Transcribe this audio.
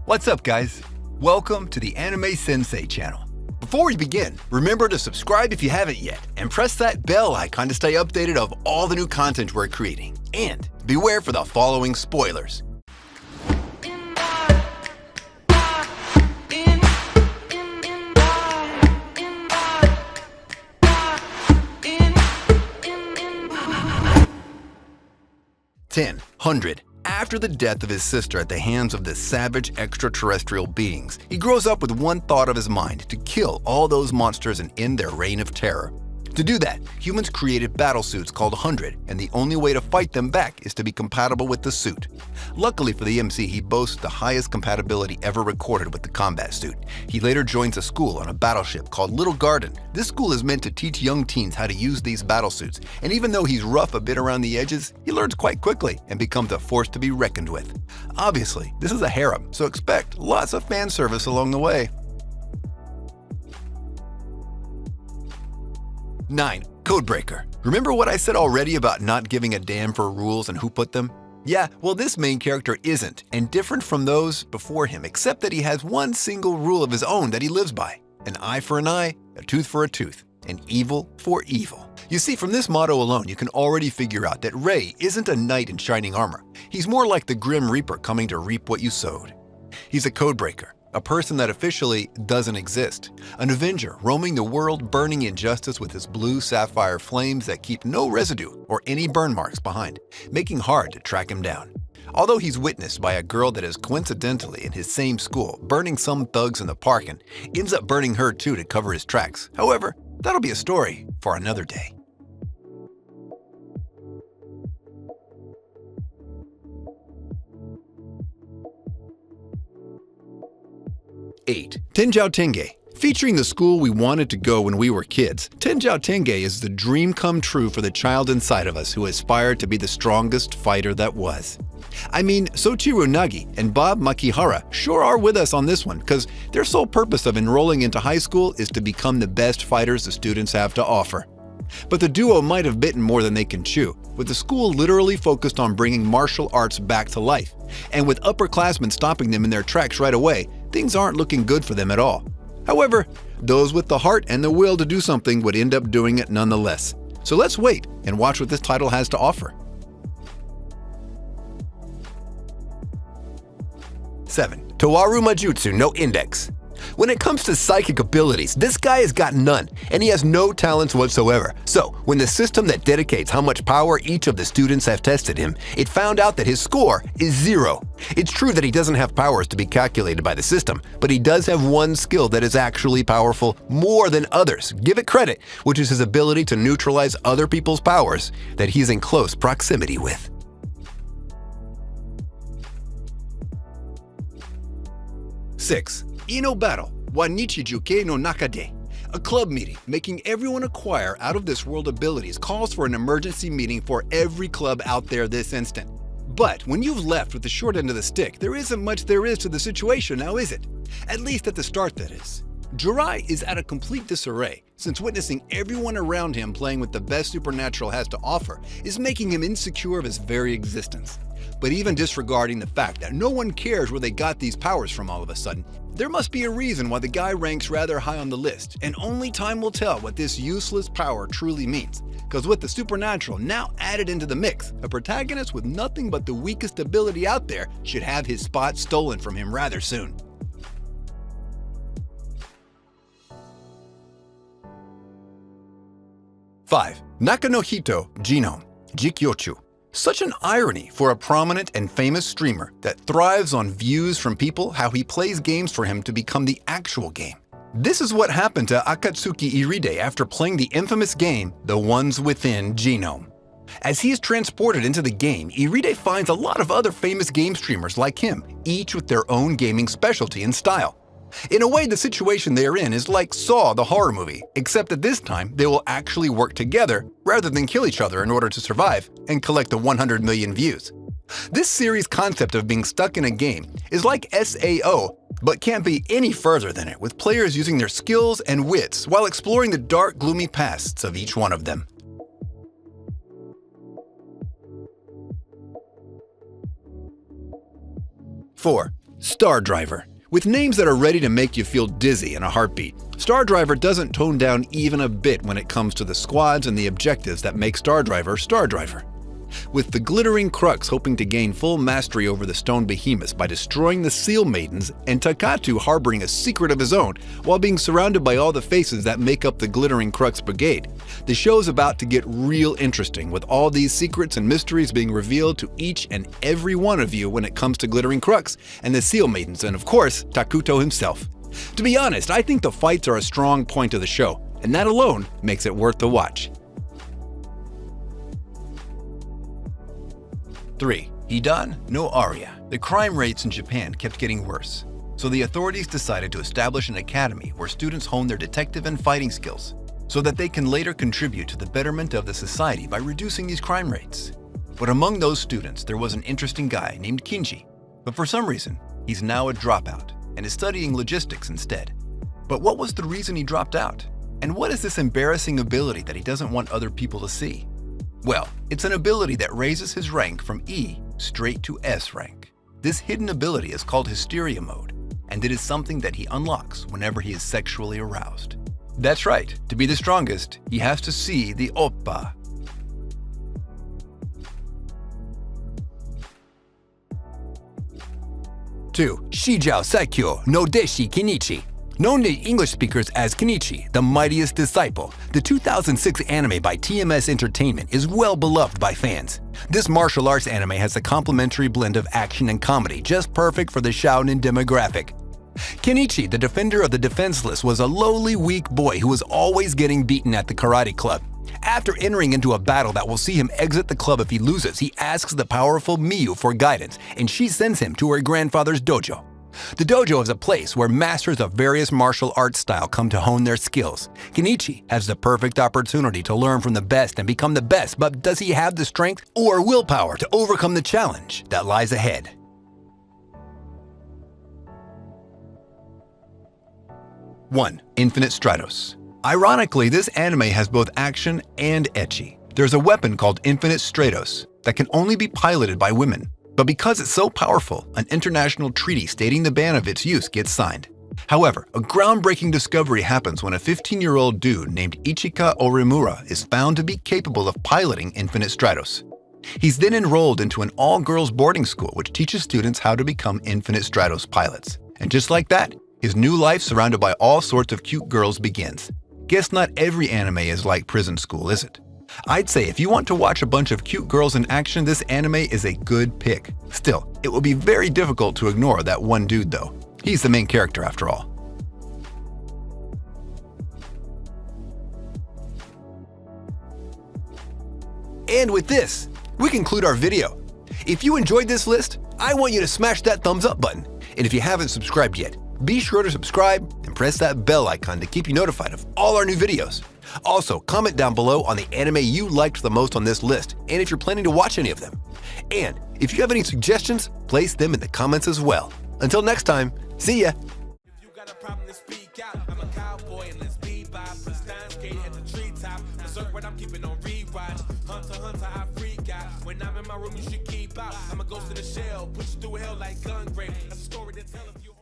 What's up, guys? Welcome to the Anime Sensei channel. Before we begin, remember to subscribe if you haven't yet, and press that bell icon to stay updated of all the new content we're creating. And beware for the following spoilers. Ten, 100. After the death of his sister at the hands of the savage extraterrestrial beings, he grows up with one thought of his mind: to kill all those monsters and end their reign of terror. To do that, humans created battlesuits called 100, and the only way to fight them back is to be compatible with the suit. Luckily for the MC, he boasts the highest compatibility ever recorded with the combat suit. He later joins a school on a battleship called Little Garden. This school is meant to teach young teens how to use these battlesuits, and even though he's rough a bit around the edges, he learns quite quickly and becomes a force to be reckoned with. Obviously, this is a harem, so expect lots of fan service along the way. 9. Codebreaker. Remember what I said already about not giving a damn for rules and who put them? Yeah, well, this main character isn't, and different from those before him, except that he has one single rule of his own that he lives by: an eye for an eye, a tooth for a tooth, and evil for evil. You see, from this motto alone, you can already figure out that Ray isn't a knight in shining armor. He's more like the Grim Reaper coming to reap what you sowed. He's a codebreaker, a person that officially doesn't exist, an avenger roaming the world burning injustice with his blue sapphire flames that keep no residue or any burn marks behind, making hard to track him down. Although he's witnessed by a girl that is coincidentally in his same school, burning some thugs in the park and ends up burning her too to cover his tracks. However, that'll be a story for another day. Eight. Tenjou Tenge. Featuring the school we wanted to go when we were kids, Tenjou Tenge is the dream come true for the child inside of us who aspired to be the strongest fighter that was. I mean, Soichiro Nagi and Bob Makihara sure are with us on this one, because their sole purpose of enrolling into high school is to become the best fighters the students have to offer. But the duo might have bitten more than they can chew, with the school literally focused on bringing martial arts back to life. And with upperclassmen stopping them in their tracks right away, things aren't looking good for them at all. However, those with the heart and the will to do something would end up doing it nonetheless. So let's wait and watch what this title has to offer. 7. Towaru Majutsu no Index. When it comes to psychic abilities, this guy has got none, and he has no talents whatsoever. So, when the system that dedicates how much power each of the students have tested him, it found out that his score is 0. It's true that he doesn't have powers to be calculated by the system, but he does have one skill that is actually powerful more than others. Give it credit, which is his ability to neutralize other people's powers that he's in close proximity with. 6. Ino Battle wa Nichijuke no Nakade. A club meeting making everyone acquire out-of-this-world abilities calls for an emergency meeting for every club out there this instant. But when you've left with the short end of the stick, there isn't much there is to the situation now, is it? At least at the start, that is. Jirai is at a complete disarray, since witnessing everyone around him playing with the best Supernatural has to offer is making him insecure of his very existence. But even disregarding the fact that no one cares where they got these powers from all of a sudden, there must be a reason why the guy ranks rather high on the list, and only time will tell what this useless power truly means. Because with the Supernatural now added into the mix, a protagonist with nothing but the weakest ability out there should have his spot stolen from him rather soon. 5. Nakanohito Genome Jikyochu. Such an irony for a prominent and famous streamer that thrives on views from people how he plays games for him to become the actual game. This is what happened to Akatsuki Iride after playing the infamous game The Ones Within Genome. As he is transported into the game, Iride finds a lot of other famous game streamers like him, each with their own gaming specialty and style. In a way, the situation they are in is like Saw the horror movie, except that this time they will actually work together rather than kill each other in order to survive and collect the 100 million views. This series' concept of being stuck in a game is like SAO, but can't be any further than it, with players using their skills and wits while exploring the dark, gloomy pasts of each one of them. 4. Star Driver. With names that are ready to make you feel dizzy in a heartbeat, Star Driver doesn't tone down even a bit when it comes to the squads and the objectives that make Star Driver Star Driver. With the glittering Crux hoping to gain full mastery over the stone behemoths by destroying the Seal Maidens, and Takatu harboring a secret of his own while being surrounded by all the faces that make up the glittering Crux Brigade, the show's about to get real interesting with all these secrets and mysteries being revealed to each and every one of you when it comes to glittering Crux and the Seal Maidens and of course Takuto himself. To be honest, I think the fights are a strong point of the show, and that alone makes it worth the watch. 3. Hidan no Aria. The crime rates in Japan kept getting worse, so the authorities decided to establish an academy where students hone their detective and fighting skills, so that they can later contribute to the betterment of the society by reducing these crime rates. But among those students, there was an interesting guy named Kinji, but for some reason, he's now a dropout and is studying logistics instead. But what was the reason he dropped out? And what is this embarrassing ability that he doesn't want other people to see? Well, it's an ability that raises his rank from E straight to S rank. This hidden ability is called Hysteria Mode, and it is something that he unlocks whenever he is sexually aroused. That's right, to be the strongest, he has to see the oppa. 2. Shijao Saikyo no Deshi Kenichi. Known to English speakers as Kenichi, the Mightiest Disciple, the 2006 anime by TMS Entertainment is well beloved by fans. This martial arts anime has a complementary blend of action and comedy, just perfect for the shounen demographic. Kenichi, the defender of the defenseless, was a lowly, weak boy who was always getting beaten at the karate club. After entering into a battle that will see him exit the club if he loses, he asks the powerful Miyu for guidance, and she sends him to her grandfather's dojo. The dojo is a place where masters of various martial arts style come to hone their skills. Kenichi has the perfect opportunity to learn from the best and become the best, but does he have the strength or willpower to overcome the challenge that lies ahead? 1. Infinite Stratos. Ironically, this anime has both action and ecchi. There's a weapon called Infinite Stratos that can only be piloted by women. But because it's so powerful, an international treaty stating the ban of its use gets signed. However, a groundbreaking discovery happens when a 15-year-old dude named Ichika Orimura is found to be capable of piloting Infinite Stratos. He's then enrolled into an all-girls boarding school which teaches students how to become Infinite Stratos pilots. And just like that, his new life surrounded by all sorts of cute girls begins. Guess not every anime is like Prison School, is it? I'd say if you want to watch a bunch of cute girls in action, this anime is a good pick. Still, it will be very difficult to ignore that one dude though. He's the main character after all. And with this, we conclude our video. If you enjoyed this list, I want you to smash that thumbs up button. And if you haven't subscribed yet, be sure to subscribe and press that bell icon to keep you notified of all our new videos. Also, comment down below on the anime you liked the most on this list, and if you're planning to watch any of them. And if you have any suggestions, place them in the comments as well. Until next time, see ya! If you got a problem to speak out, I'm a cowboy and let's bebop. Put Stein skate at the treetop. Berserk what I'm keeping on rewatch. Hunter, I freak out. When I'm in my room, you should keep out. I'm a ghost in the shell, push you through hell like gun grave. That's a story to tell if you